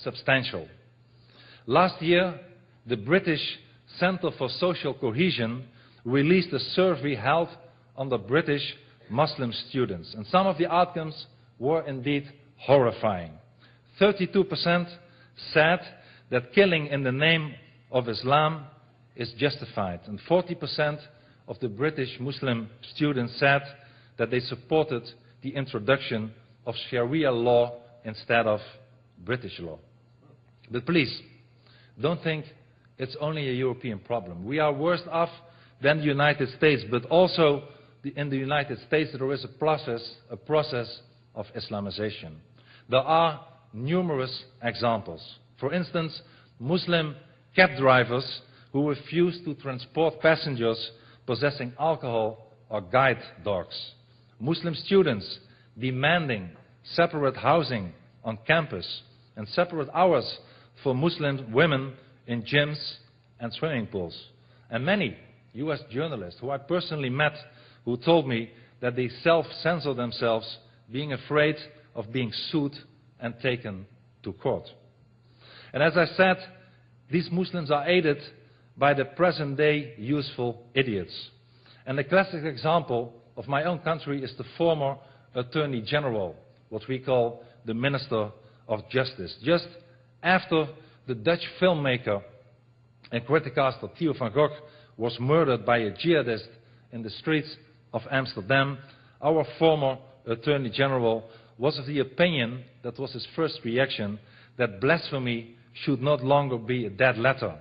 substantial. Last year, the British Centre for Social Cohesion released a survey held on the British Muslim students, and some of the outcomes were indeed horrifying. 32% said that killing in the name of Islam is justified, and 40% of the British Muslim students said that they supported the introduction of Sharia law instead of British law. But please, don't think it's only a European problem. We are worse off than the United States, but also in the United States there is a process of Islamization. There are numerous examples. For instance, Muslim cab drivers who refuse to transport passengers possessing alcohol or guide dogs. Muslim students demanding separate housing on campus and separate hours for Muslim women in gyms and swimming pools. And many US journalists who I personally met who told me that they self-censor themselves, being afraid of being sued and taken to court. And as I said, these Muslims are aided by the present-day useful idiots. And the classic example of my own country is the former Attorney General, what we call the Minister of Justice. Just after the Dutch filmmaker and criticaster Theo van Gogh was murdered by a jihadist in the streets of Amsterdam, our former Attorney General was of the opinion, that was his first reaction, that blasphemy should not longer be a dead letter.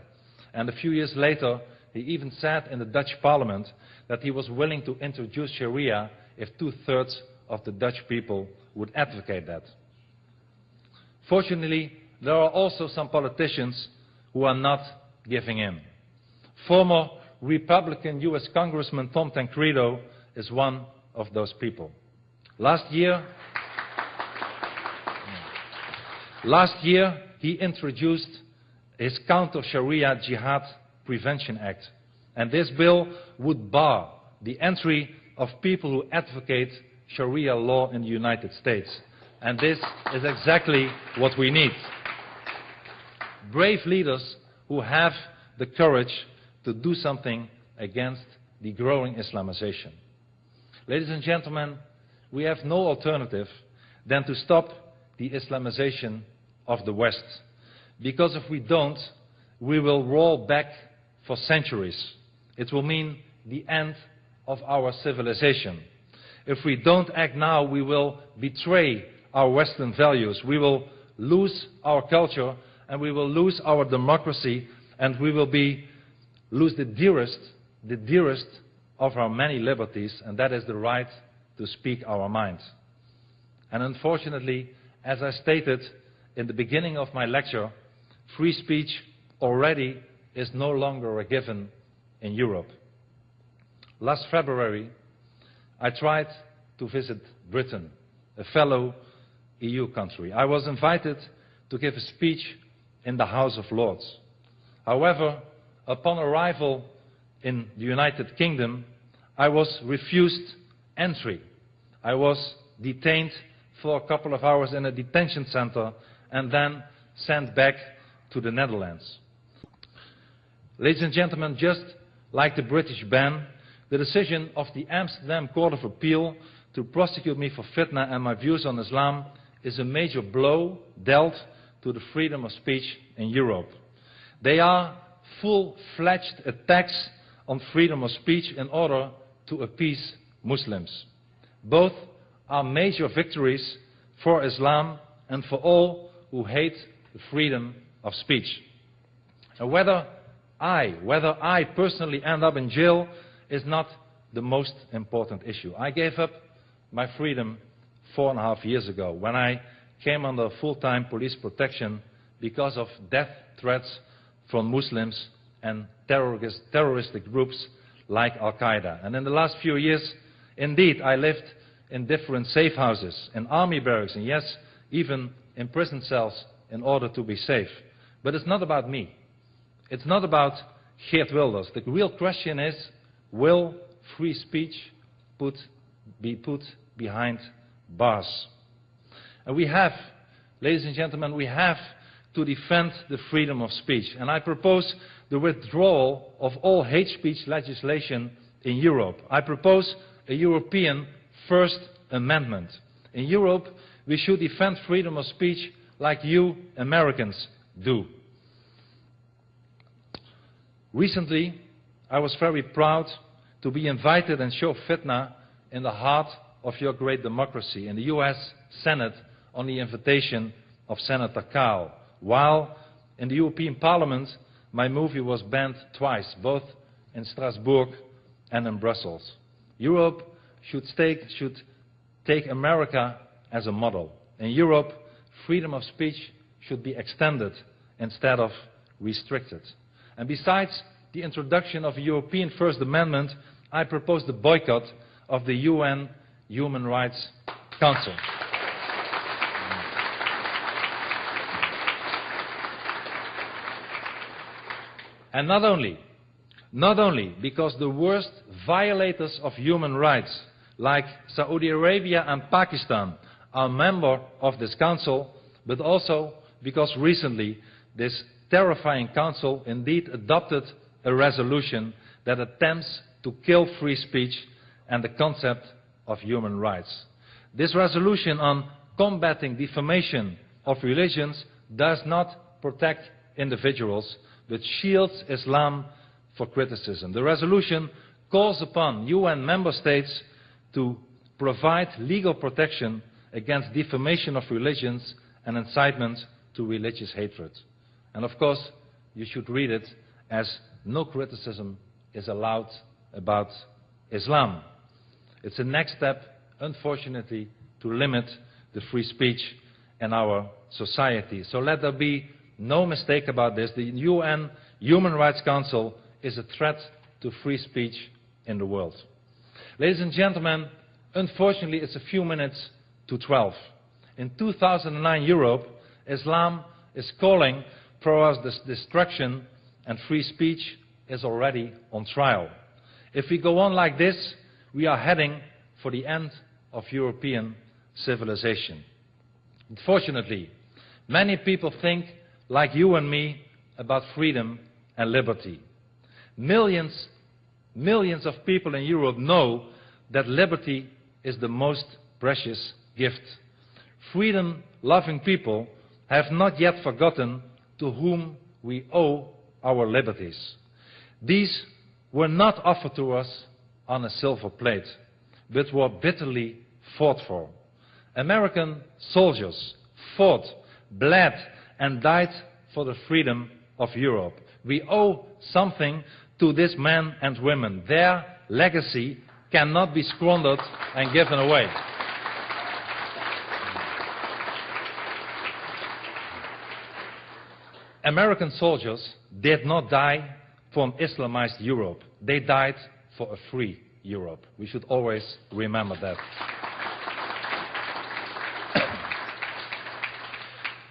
And a few years later, he even said in the Dutch parliament that he was willing to introduce Sharia if 2/3 of the Dutch people would advocate that. Fortunately, there are also some politicians who are not giving in. Former Republican US Congressman Tom Tancredo is one of those people. Last year, he introduced his Counter-Sharia Jihad Prevention Act. And this bill would bar the entry of people who advocate Sharia law in the United States. And this is exactly what we need. Brave leaders who have the courage to do something against the growing Islamization. Ladies and gentlemen, we have no alternative than to stop the Islamization of the West. Because if we don't, we will roll back for centuries. It will mean the end of our civilization. If we don't act now, we will betray our Western values. We will lose our culture, and we will lose our democracy, and we will lose the dearest of our many liberties, and that is the right to speak our mind. And unfortunately, as I stated in the beginning of my lecture, free speech already is no longer a given in Europe. Last February, I tried to visit Britain, a fellow EU country. I was invited to give a speech in the House of Lords. However, upon arrival in the United Kingdom, I was refused entry. I was detained for a couple of hours in a detention center and then sent back to the Netherlands. Ladies and gentlemen, just like the British ban, the decision of the Amsterdam Court of Appeal to prosecute me for fitna and my views on Islam is a major blow dealt to the freedom of speech in Europe. They are full-fledged attacks on freedom of speech in order to appease Muslims. Both are major victories for Islam and for all who hate the freedom of speech. And whether I personally end up in jail is not the most important issue. I gave up my freedom 4.5 years ago when I came under full-time police protection because of death threats from Muslims and terroristic groups like Al-Qaeda. And in the last few years, indeed, I lived in different safe houses, in army barracks, and yes, even in prison cells in order to be safe. But it's not about me. It's not about Geert Wilders. The real question is, will free speech be put behind bars? And we have, ladies and gentlemen, we have to defend the freedom of speech. And I propose the withdrawal of all hate speech legislation in Europe. I propose a European First Amendment. In Europe, we should defend freedom of speech like you Americans do. Recently, I was very proud to be invited and show fitna in the heart of your great democracy, in the US Senate, on the invitation of Senator Kahl, while in the European Parliament my movie was banned twice, both in Strasbourg and in Brussels. Europe should take America as a model. In Europe, freedom of speech should be extended instead of restricted. And besides the introduction of a European First Amendment, I propose the boycott of the UN Human Rights Council. And not only because the worst violators of human rights, like Saudi Arabia and Pakistan, are members of this council, but also because recently this terrifying council indeed adopted a resolution that attempts to kill free speech and the concept of human rights. This resolution on combating defamation of religions does not protect individuals, but shields Islam for criticism. The resolution calls upon UN member states to provide legal protection against defamation of religions and incitement to religious hatred. And of course, you should read it as no criticism is allowed about Islam. It's a next step, unfortunately, to limit the free speech in our society. So let there be no mistake about this. The UN Human Rights Council is a threat to free speech in the world. Ladies and gentlemen, unfortunately it's a few minutes to 12. In 2009 Europe, Islam is calling for our destruction and free speech is already on trial. If we go on like this, we are heading for the end of European civilization. Unfortunately, many people think like you and me about freedom and liberty. Millions of people in Europe know that liberty is the most precious gift. Freedom-loving people have not yet forgotten to whom we owe our liberties. These were not offered to us on a silver plate, but were bitterly fought for. American soldiers fought, bled, and died for the freedom of Europe. We owe something to these men and women. Their legacy cannot be squandered and given away. American soldiers did not die for an Islamized Europe. They died for a free Europe. We should always remember that.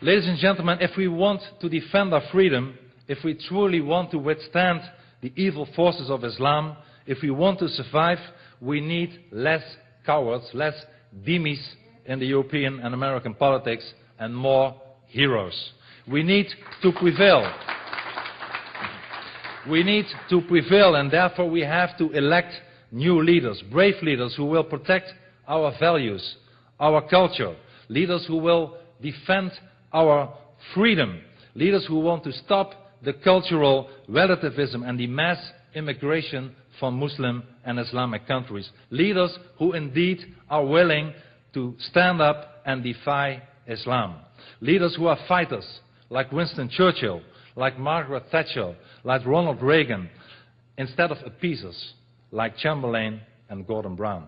Ladies and gentlemen, if we want to defend our freedom, if we truly want to withstand the evil forces of Islam, if we want to survive, we need less cowards, less dhimmis in the European and American politics, and more heroes. We need to prevail. We need to prevail, and therefore we have to elect new leaders, brave leaders who will protect our values, our culture, leaders who will defend our freedom, leaders who want to stop the cultural relativism and the mass immigration from Muslim and Islamic countries, leaders who indeed are willing to stand up and defy Islam, leaders who are fighters like Winston Churchill, like Margaret Thatcher, like Ronald Reagan, instead of appeasers like Chamberlain and Gordon Brown.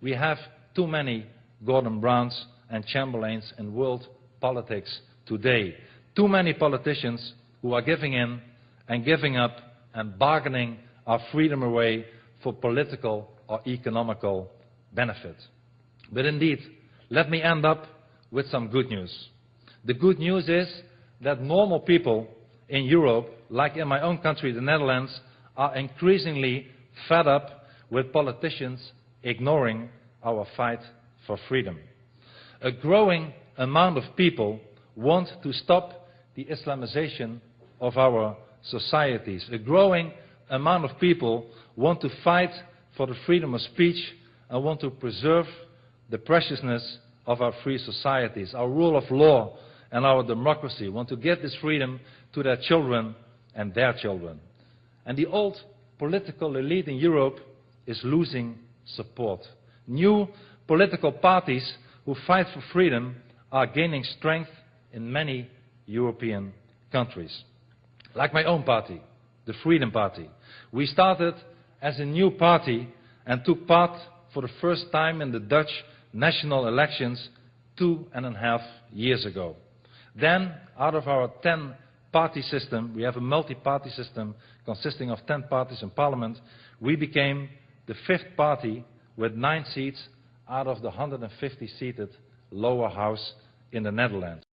We have too many Gordon Browns and Chamberlains in world politics today. Too many politicians who are giving in and giving up and bargaining our freedom away for political or economical benefit. But indeed, let me end up with some good news. The good news is that normal people in Europe, like in my own country, the Netherlands, are increasingly fed up with politicians ignoring our fight for freedom. A growing amount of people want to stop the Islamization of our societies. A growing amount of people want to fight for the freedom of speech and want to preserve the preciousness of our free societies, our rule of law and our democracy, want to give this freedom to their children and their children. And the old political elite in Europe is losing support. New political parties who fight for freedom are gaining strength in many European countries. Like my own party, the Freedom Party. We started as a new party and took part for the first time in the Dutch national elections 2.5 years ago. Then, out of our 10-party system, we have a multi-party system consisting of 10 parties in parliament, we became the 5th party with 9 seats out of the 150-seated lower house in the Netherlands.